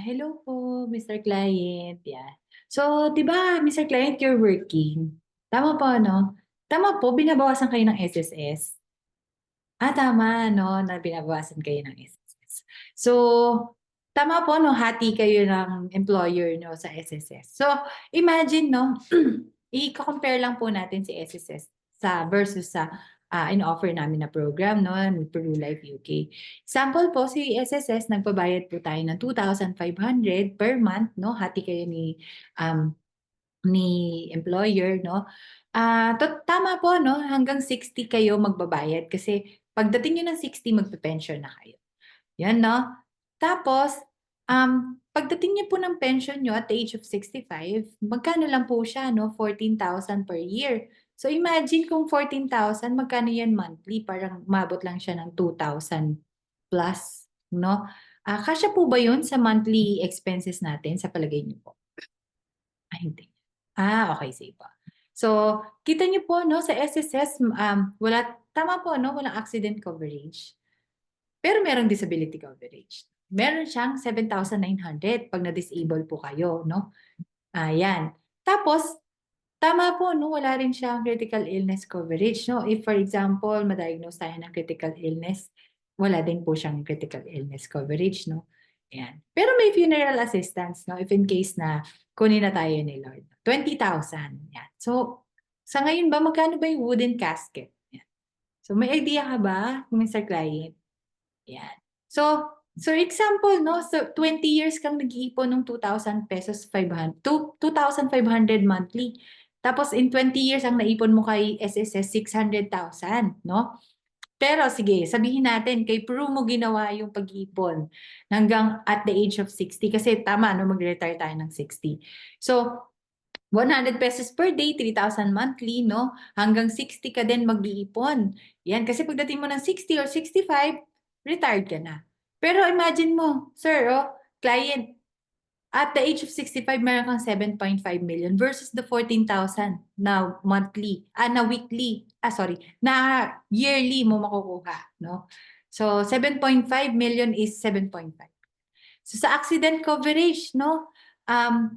Hello po, Mr. Client. Yeah. So, 'di ba, Mr. Client, you're working. Tama po, no? Tama po, binabawasan kayo ng SSS. Tama, no, na binabawasan kayo ng SSS. So, tama po, no, hati kayo ng employer, no, sa SSS. So, imagine, no, i-compare lang po natin si SSS versus sa in-offer namin na program, no, ng Peru Life UK. Sample po, si SSS, nagbabayad po tayo ng 2,500 per month, no, hati kayo um, ni employer, no? Tama po, no? Hanggang 60 kayo magbabayad kasi pagdating nyo ng 60, magpe-pension na kayo. Yan, no? Tapos, pagdating niyo po ng pension nyo at the age of 65, magkano lang po siya, no? 14,000 per year. So imagine kung 14,000, magkano yan monthly? Parang mabot lang siya ng 2,000 plus, no? Kasya po ba yun sa monthly expenses natin sa palagay niyo po? Hindi. Okay, sige po. So, kita niyo po, no, sa SSS, tama po, no, walang accident coverage. Pero merong disability coverage. Meron siyang 7,900 pag na-disable po kayo, no? Ayan. Tapos, tama po, no, wala rin siyang critical illness coverage, no? If, for example, ma-diagnose tayo ng critical illness, wala din po siyang critical illness coverage, no? Ayan. Pero may funeral assistance, no? If in case na kunin na tayo ni Lord. 20,000. Yan. So, sa ngayon ba, magkano ba yung wooden casket? Yan. So, may idea ka ba, Mr. Client? Yan. So example, no? So 20 years kang nag-iipon ng 2,000 pesos 500, 2,500 monthly. Tapos in 20 years ang naipon mo kay SSS 600,000, no? Pero sige, sabihin natin kay Peru mo ginawa yung pag-iipon hanggang at the age of 60 kasi tama no mag-retire tayo ng 60. So 100 pesos per day, 3,000 monthly, no? Hanggang 60 ka din mag-iipon. Yan, kasi pagdating mo ng 60 or 65, retired ka na. Pero imagine mo, sir, client, at the age of 65, meron kang 7.5 million versus the 14,000 na monthly, na yearly mo makukuha, no? So, 7.5 million is 7.5. So sa accident coverage, no?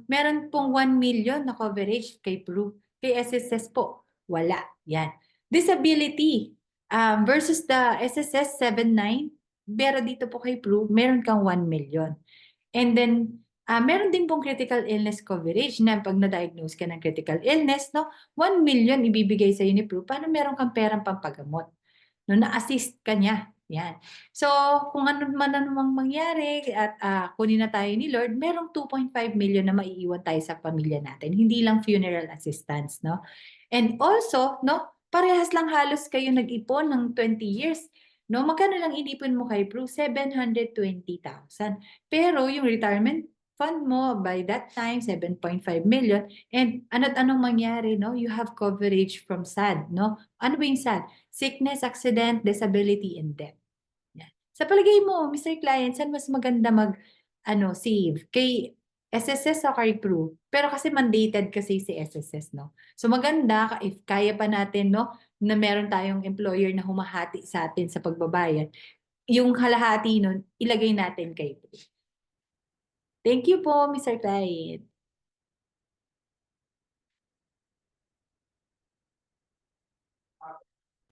Meron pong 1 million na coverage kay Peru. Kay SSS po, wala. Yan. Disability versus the SSS 7.9, pero dito po kay Peru, meron kang 1 million. And then, meron din pong critical illness coverage na pag na-diagnose ka ng critical illness, no? 1 million ibibigay sa ni Peru. Paano meron kang perang pampagamot? No, na-assist ka niya. Yan. So, kung ano man namang mangyari at kunin na tayo ni Lord, merong 2.5 million na maiiwan tayo sa pamilya natin. Hindi lang funeral assistance, no? And also, no, parehas lang halos kayo nag-ipon ng 20 years. No, magkano lang inipon mo kay Prue? 720,000. Pero yung retirement fund mo by that time 7.5 million, and ano't anong mangyari, no? You have coverage from SAD, no? Ano ba yung SAD? Sickness, accident, disability, and death. Yan. Sa palagay mo, Mr. Client, saan mas maganda save? Kay SSS o kay Prue? Pero kasi mandated kasi si SSS, no? So maganda if kaya pa natin, no, na meron tayong employer na humahati sa atin sa pagbabayad, yung kalahati nun, ilagay natin kay Prue. Thank you po, Mr. Client.